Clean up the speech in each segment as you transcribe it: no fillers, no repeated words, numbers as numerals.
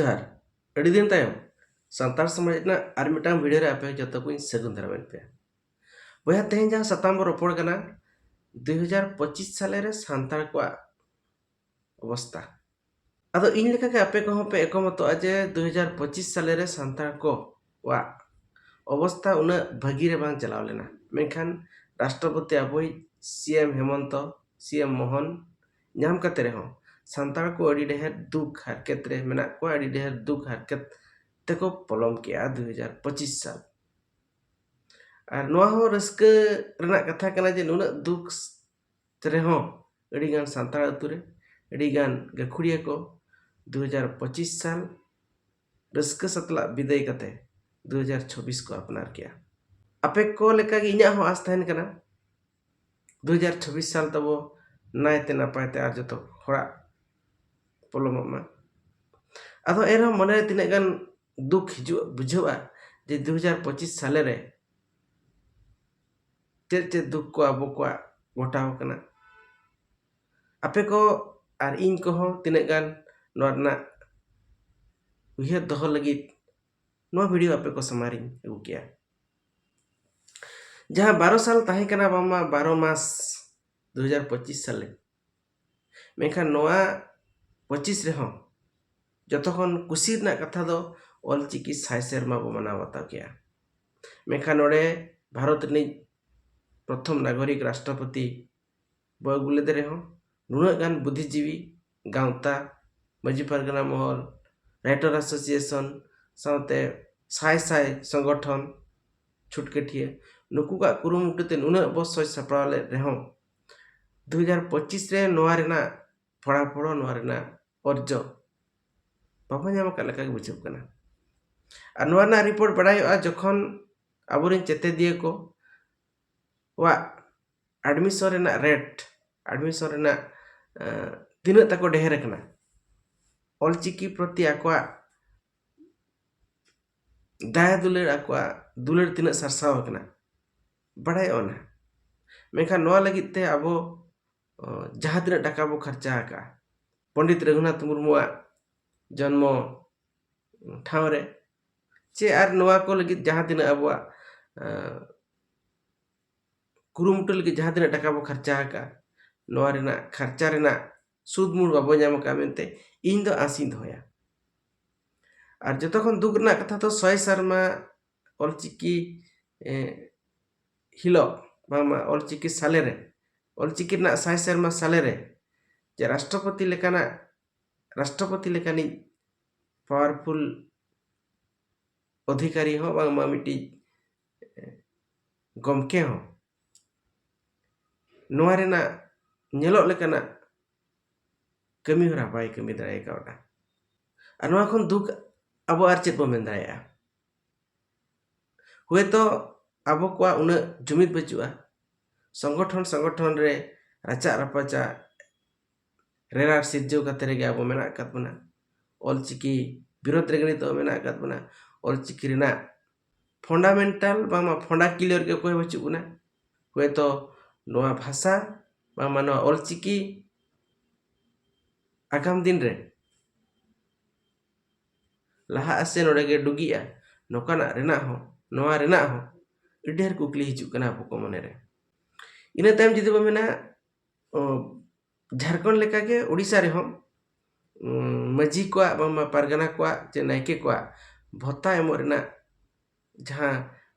जोहार अड़ी दिन तायम सानतार समाज रᱮᱱᱟᱜ आर मिटांग वीडियो रे आपे जतो को सगुन धरावेन पे बया तेहें जहां सताम बो रोपड़ कना 2025 साल रे सानतार को अवस्था अदो इन लेखा के आपे को पे एकमतो जे 2025 साल रे सानतार को वा अवस्था उन भागी रे बांग चलाव लेना मेखान राष्ट्रपति अबोई सीएम हेमंत सीएम मोहन नाम कते रहो सानतार को अड़ी ढेर दुख हरकत रे मेना को अड़ी ढेर दुख हरकत तको पलम किया 2025 साल और नोआ हो रस्के रना कथा कना जे नुना दुख रे हो अड़ी गान सानतार अतु रे अड़ी गान गखुड़िया को 2025 साल रस्के सतला विदाय कते 2026 को अपनार किया आपे को लेका कि इना हो आस तहन कना 2026 साल तबो नायते नापायते आर जतो होड़ा पलममा अदो एरा मने तिने गान दुख हिजु बुझवा जे 2025 साल रे चे दुख को अब को गोटाव कना आपे को आर इन को हो तिने गान नोरना उहे दोह लगी नो वीडियो आपे को समारी अगु किया जहां 12 साल ताहे कना बामा 12 मास 2025 साल मेखा नोआ 25 रे हो जतखन कुसी ना कथा दो ऑलचिकी साय सेरमा बो मना बता किया मेखा नोडे भारत नि प्रथम नागरिक राष्ट्रपति बगुले दे हो नुना गान बुद्धिजीवी गांवता मजी परगना महल राइटर एसोसिएशन साथे साय साय संगठन छुटकेटिए नुकु का कुरुमुटुते नुना बसय सपराले रेहो 2025 रे नोआ रेना फड़ा फड़ो नोआ रेना अर्जो बाबा नाम का लेका बुझब कना आ नोआ ना रिपोर्ट बड़ाय जखन आबुरिन चेते दिए को वा एडमिशन रेना रेट एडमिशन रेना तिना तको ढेर कना ऑलचिकी प्रति आकवा दाया दुलेर आकवा दुलेर तिना सरसाव कना बड़ाय ओना मेखा नोआ लगित ते आबो जहां तिना टाका बो खर्चा का पंडित रघुनाथ मुर्मुआ जन्म ठावरे चे आर नोआ को लगित जहां तिना आबो कुरुमुटु लगित जहां तिना टाका बो खर्चा का नोआ रेना खर्चा रेना सुद मुड़ बाबो नाम का मेनते इन दो आसी होया और जतखन दुख ना कथा तो 100 शर्मा ऑलचिकी हिलो बामा ऑलचिकी साले रे ऑलचिकी ना 100 शर्मा साले रे जे राष्ट्रपति लेकानी पावरफुल अधिकारी हो बामा मिटी गमके हो नोआ रेना नेलो लेकाना कमी हरा बाय कमी दाय कावडा और नोआ खन दुख अब आर चेत बो मेन दाया हुए तो अब को उन जुमित बचुआ संगठन रे राचा रपाचा रेरार सिरजो कते रे अब मेना कत बना ऑलचिकी विरोध रे गणित मेना कत बना ऑलचिकी रेना फंडामेंटल बामा फंडा क्लियर के कोई बचुना हुए तो नोआ भाषा बामा नोआ ऑलचिकी आगाम दिन रे लहा आसे नोडे गे डुगिया नोकाना रेना हो नोआ रेना हो ढेर कुकली हिजु कना आपको मने रे इना टाइम जदि बो मेना झारखंड लेका के ओडिसा रे हम मजी को बामा परगना को जे नायके को भत्ता एमो रेना जहां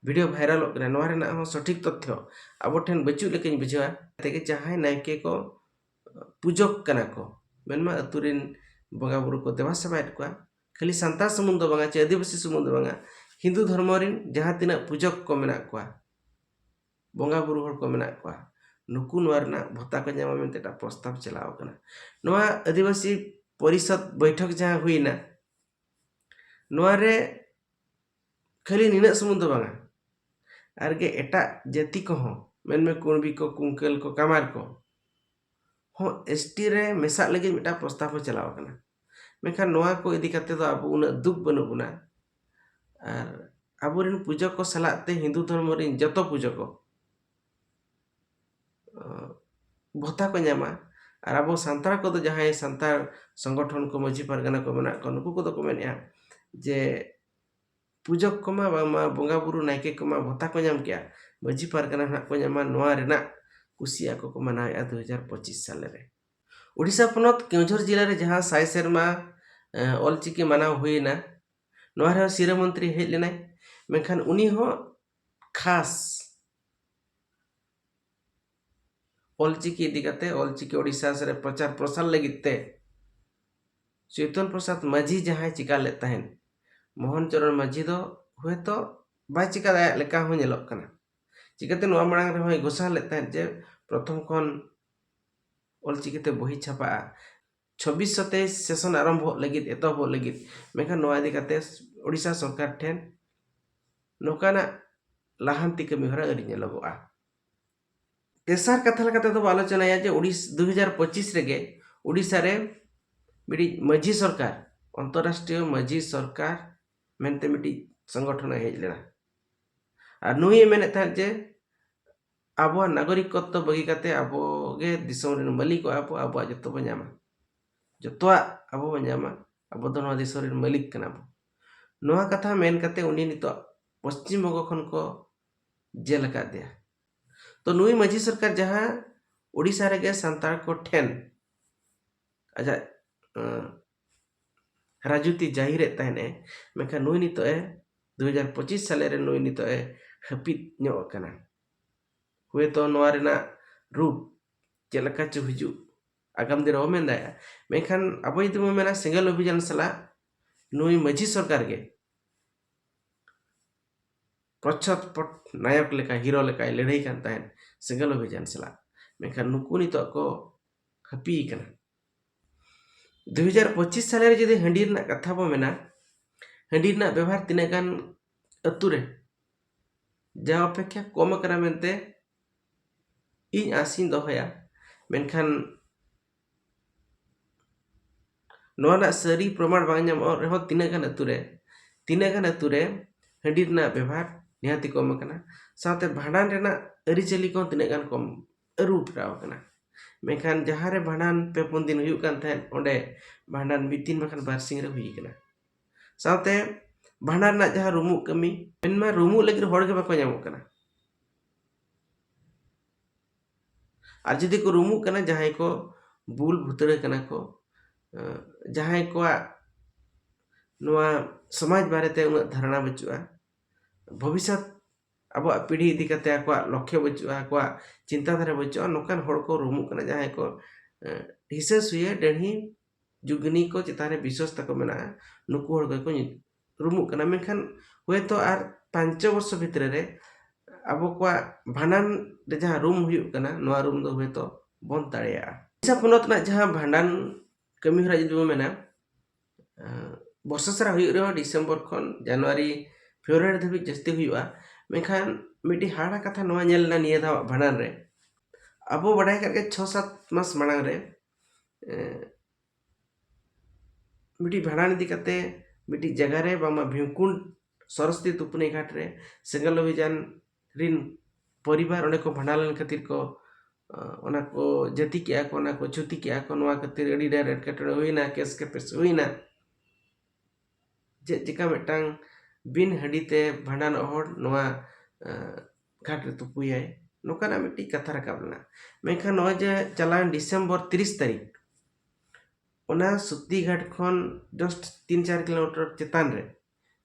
वीडियो वायरल कना नोआ रेना हो सठिक तथ्य अब ठेन बचु लेकिन बुझवा तेगे जहां नायके को पूजक कना को मेनमा अतुरिन बंगा बुरु को देवा सबायत को खाली संता समुंद बंगा चे आदिवासी समुंद बंगा हिंदू धर्म रिन जहां तिना पूजक को मेना को बंगा बुरु हर को मेना को नुकु नोरना भत्ता को जामा मेनते ता प्रस्ताव चलाव कना नोआ आदिवासी परिषद बैठक जहां हुईना नोआ रे खाली निना समुंद बंगा आरगे एटा जाति को हो मेनमे कुणबी को कुंकल को कमार को हो एसटी रे मेसा लगे मिटा प्रस्ताव चलाव कना मेखा नोआ को इदी कते तो अब उन दुख बनु बुना और आबुरिन पूजक को सलाते हिंदू धर्म रिन जतो पूजक को भत्ता को नामा ᱟᱨ ᱟᱵᱚ ᱥᱟᱱᱛᱟᱲ ᱠᱚᱫᱚ ᱡᱟᱦᱟᱸᱭ ᱥᱟᱱᱛᱟᱲ ᱥᱚᱝᱜᱚᱴᱷᱚᱱ ᱠᱚ ᱢᱟᱹᱡᱷᱤ ᱯᱟᱨᱜᱟᱱᱟ ᱠᱚ ᱢᱮᱱᱟᱜ ᱠᱚᱣᱟ ᱱᱩᱠᱩ ᱠᱚᱫᱚ ᱠᱚ ᱢᱮᱱᱮᱫᱼᱟ ᱡᱮ ᱯᱩᱡᱟᱹᱜ ᱠᱚᱢᱟ ᱵᱟᱝᱢᱟ ᱵᱚᱸᱜᱟ ᱵᱩᱨᱩ ᱱᱟᱭᱠᱮ ᱠᱚᱢᱟ ᱵᱷᱚᱛᱟ ᱠᱚ ᱧᱟᱢ ᱠᱮᱜᱼᱟ, ᱢᱟᱹᱡᱷᱤ ᱯᱟᱨᱜᱟᱱᱟ ᱱᱟᱦᱟᱜ ᱠᱚ ᱧᱟᱢᱟ ᱱᱚᱣᱟ ᱨᱮᱱᱟᱜ ᱠᱩᱥᱤ ᱟᱠᱚ ᱠᱚ ᱢᱟᱱᱟᱣᱮᱫᱼᱟ 2025 ᱥᱟᱞ ᱨᱮ। उड़ीसा पनत केउझर जिला रे जहाँ 100 सेरमा ऑलचिकी मानाव हुईना नोआ रे सिरा मंत्री हेज लेनाय मेखान उनी हो खास ऑलचिकी इदी कते ऑलचिकी ओडिशा से प्रचार प्रसार लगिते चेतन प्रसाद माझी जहाँ चिका ले तहन मोहन चरण माझी दो हुए तो बाय चिका दाय लेका हो नेलोक कना चिकाते नोआ मांग रे होय घोषणा ले तहन जे प्रथम खन ऑलचिकीते बही छापा 26-27 सेशन आरंभ लगित एतहब लगित मेखान नोआ इदी कते ओडिशा सरकार ठेन नोकाना लाहांती कमी हरा अरि नेलोगआ। तेसार कथा लेकाते दो आलोचनाया जे 2025 रेगे ओडिशा रे मिडी माझी सरकार अंतरराष्ट्रीय माझी सरकार मेनते मिडी संगठन हेज लेना और नुई मेने था जे आबो नागरिकत्व बगी काते आबो गे दिसम रे मालिक आबो आबो जतो बन्यामा जतोआ आबो बन्यामा आबो दो नोआ दिसम रे मालिक कना बो नोआ कथा मेन काते उनी नितो पश्चिम बंग खन को जेल का दिया तो नुई माझी सरकार जहाँ ओडिशा रेगे सांतार को ठेन आजा राजुती जाहिर तहने मेखा नुई नितो ए 2025 साल रे नुई नितो ए हपित ᱧᱚᱜ कना हुए तो नोआ रेना रूप चेलका चो हिजु आगाम दिन मेन दाया मेखान अब यदि मेना सिंगल अभियान सला नुई माझी सरकार के प्रच्छद नायक लेका हीरो लेका लड़ाई कान तहन सिंगल अभियान सला मेखान नुकु नितो को हपी कना 2025 साल रे जदि हंडी रना कथा बो मेना हंडी रना व्यवहार तिना गान अतु रे जा अपेक्षा कम करा मेनते इन आसिन दोहया मेनखान नोना सरी प्रमाण बांग नाम रेहो तिना गान अतु रे हंडी रना व्यवहार निहाती कम कना साथे भांडान रेना अरिचली को तिना गान कम अरु फेराव कना मेखान जहाँ रे भांडान पे पुन दिन हुयु कान थान ओंडे भांडान मितिन बखान बारसिंग रे हुई कना साथे भांडान ना जहाँ रुमु कमी मेनमा रुमु लगिर होड़ के बाको ᱧᱟᱢᱚᱜ कना और जदि को रुमु कना जहाँ को बुल भुतरे कना को जहाँ को नोआ समाज बारेते उन धारणा बचुआ भविष्य अब पीढ़ी इदी कते आको लक्ष्य बचुआ आको चिंताधारा बचुआ नोकान होड़ को रुमु कना जहाँ को हिस्सा सुये डेढ़ी जुगनी को चिताने विश्वास तक मेना नुकु होड़ को रुमु कना मेखान हुए तो आर 5 वर्ष भितर रे अब को भांडान रे जहाँ रूम हुयु कना नोआ रूम दो हुए तो बन दाड़ेया ओडिशा पनत ना जहाँ भांडान कमी हरा जदि मेना वर्षा सारा हुयु रे डिसेंबर खन जनवरी फेब्रुआरी धबी जस्ती हुयुआ मेखान मिडी हाड़ा कथा नोआ नेलना निया दा भांडान रे अब बडाय करके 6-7 मास मांग रे मिडी भांडान इदी कते मिडी जगह रे बामा भीमकुंड सरस्वती तुपनी घाट रे सिंगल अभियान रिन परिवार ओने को भांडालन खातिर को ओना को जति के को ओना को छुती के को नोआ खातिर अडी डायरेक्ट कटड़ होइना केस के पेस होइना जे चिका मेटांग बिन हडीते भांडान होड़ नोआ घाट रे तुपुयाय नोकाना मिटी कथा रकाबना मेखा नोआ जे चलान डिसेंबर 30 तारीख ओना सुत्ती घाट खन जस्ट 3-4 किलोमीटर चेतान रे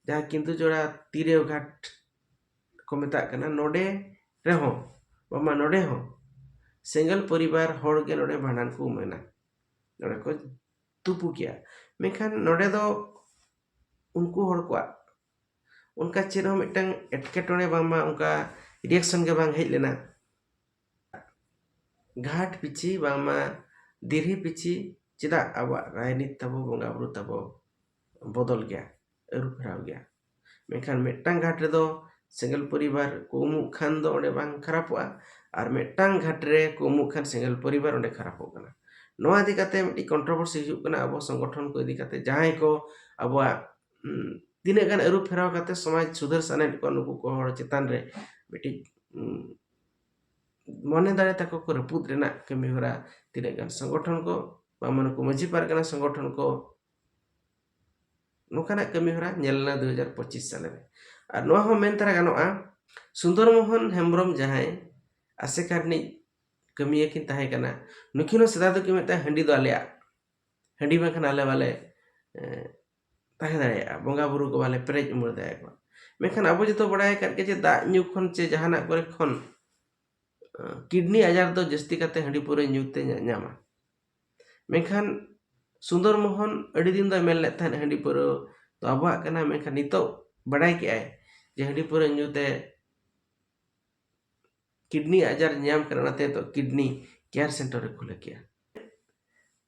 जहाँ किंतु जोड़ा तीरेव घाट को मेता कना नोडे रेहो बामा नोडे हो सिंगल परिवार होड़ के नोडे भांडान को मेना नोडे को तुपु किया मेखान नोडे दो उनको होड़ को उनका चेरो मिटंग एटकेटोने बामा उनका रिएक्शन के बांग हेज लेना घाट पिछी बामा दिरही पिछी चिदा आवा राजनीति तबो बंगा बुरु तबो बदल गया अरु फेराव गया मेखान मेटांग घाट रे दो सिंगल परिवार को उमु खान दो ओंडे बांग खरापोआ और मेटांग घाट रे को उमु खान सिंगल परिवार ओंडे खरापो कना नोआ इदी कते मिटी कंट्रोवर्सी हिजुक कना अब संगठन को इदी कते जहां को अब तिने गान अरु फेराव कते समाज सुधर साने को नुकु को होड़ चेतान रे मिटी ᱢᱚᱱᱮ ᱫᱟᱲᱮ ᱛᱟᱠᱚ ᱠᱚ ᱨᱟᱹᱯᱩᱫ ᱨᱮᱱᱟᱜ ᱠᱟᱹᱢᱤ ᱦᱚᱨᱟ ᱛᱤᱱᱟᱹᱜ ᱜᱟᱱ ᱥᱚᱝᱜᱚᱴᱷᱚᱱ ᱠᱚ ᱵᱟᱝᱢᱟ ᱱᱩᱠᱩ ᱢᱟᱹᱡᱷᱤ ᱯᱟᱨᱜᱟᱱᱟ ᱥᱚᱝᱜᱚᱴᱷᱚᱱ ᱠᱚ ᱱᱚᱝᱠᱟᱱᱟᱜ ᱠᱟᱹᱢᱤ ᱦᱚᱨᱟ ᱧᱮᱞ ᱞᱮᱱᱟ 2025 ᱥᱟᱞᱮ ᱨᱮ। ᱟᱨ ᱱᱚᱣᱟ ᱦᱚᱸ ᱢᱮᱱ ᱛᱟᱨᱟ ᱜᱟᱱᱚᱜᱼᱟ ᱥᱩᱱᱫᱚᱨ ᱢᱳᱦᱚᱱ ᱦᱮᱢᱵᱨᱚᱢ ᱡᱟᱦᱟᱸᱭ ᱟᱥᱮᱠᱟ ᱨᱤᱱᱤᱡ ᱠᱟᱹᱢᱤᱭᱟᱹ ᱠᱤᱱ ᱛᱟᱦᱮᱸ ᱠᱟᱱᱟ, ᱱᱩᱠᱤᱱ ᱦᱚᱸ ᱥᱮᱫᱟᱭ ᱫᱚᱠᱤᱱ ᱢᱮᱛᱟᱜᱼᱟ ᱦᱟᱺᱰᱤ ᱫᱚ ᱟᱞᱮᱭᱟᱜ, ᱦᱟᱺᱰᱤ ᱵᱟᱝᱠᱷᱟᱱ ᱟᱞᱮ ᱵᱟᱞᱮ ᱛᱟᱦᱮᱸ ᱫᱟᱲᱮᱭᱟᱜᱼᱟ, ᱵᱚᱸᱜᱟ ᱵᱩᱨᱩ ko ᱵᱟᱞᱮ ᱯᱮᱨᱮᱡ ᱩᱢᱟᱹᱲ ᱫᱟᱲᱮᱭᱟᱠᱚᱣᱟ। ᱢᱮᱱᱠᱷᱟᱱ ᱟᱵᱚ ᱡᱚᱛᱚ ᱵᱟᱲᱟᱭ ᱟᱠᱟᱫ ᱜᱮ ᱡᱮ ᱫᱟᱜ ᱧᱩ ᱠᱷᱚᱱ ᱪᱮ ᱡᱟᱦᱟᱱᱟᱜ ᱠᱚᱨᱮ ᱠᱷᱚᱱ किडनी आजार दो जस्ती काते हंडी पुरे ᱧᱩᱛᱮ ᱧᱟᱢᱟ। मेनखान सुंदर मोहन अड़ी दिन दो मेल लेत हंडी पुरे तो आबुआग कना, मेनखान नितो बड़ाय के आय जे हंडी पुरे ᱧᱩते किडनी आजार ᱧᱟᱢ करनाते तो किडनी केयर सेंटर रे खुले किया।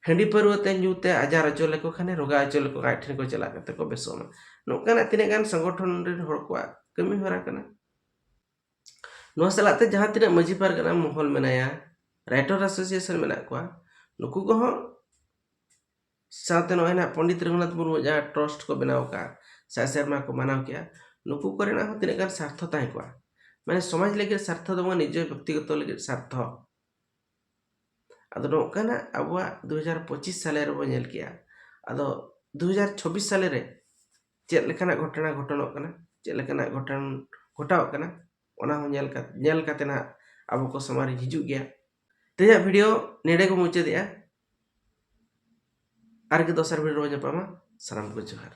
हंडी पुरे ᱧᱩते आजार अचो लेको खाने रोगा अचो लेको आय ठेन को चला कते को बेसोमा। नोकाना तिने गान संगठन रे हड़ को कमी हरा कना। नोआ सलाते जहां तिने मजी पारगना मोहल मेनाया, राइटर एसोसिएशन मेना कोआ, नुकु को हो साथे नोय ना पंडित रघुनाथ मुर्मू जहां ट्रस्ट को बनाव का सासेरमा को मनाव किया, नुकु करेना हो तिने गान स्वार्थ ताहे कोआ। माने समाज लगे स्वार्थ दो निज व्यक्तिगत लगे स्वार्थ। आदो नोकाना अबुआ 2025 साले रे बो नेल किया। आदो 2026 साले रे चेत लेकाना घटना घटनोक कना, चेत लेकाना घटन घटाव कना, ओना हो नेल काते ना आबो को समारी हिजुग गया। तेजा वीडियो नेडे को मुचे दिया। आर के दोसर वीडियो रो जपामा, सलाम को जोहार।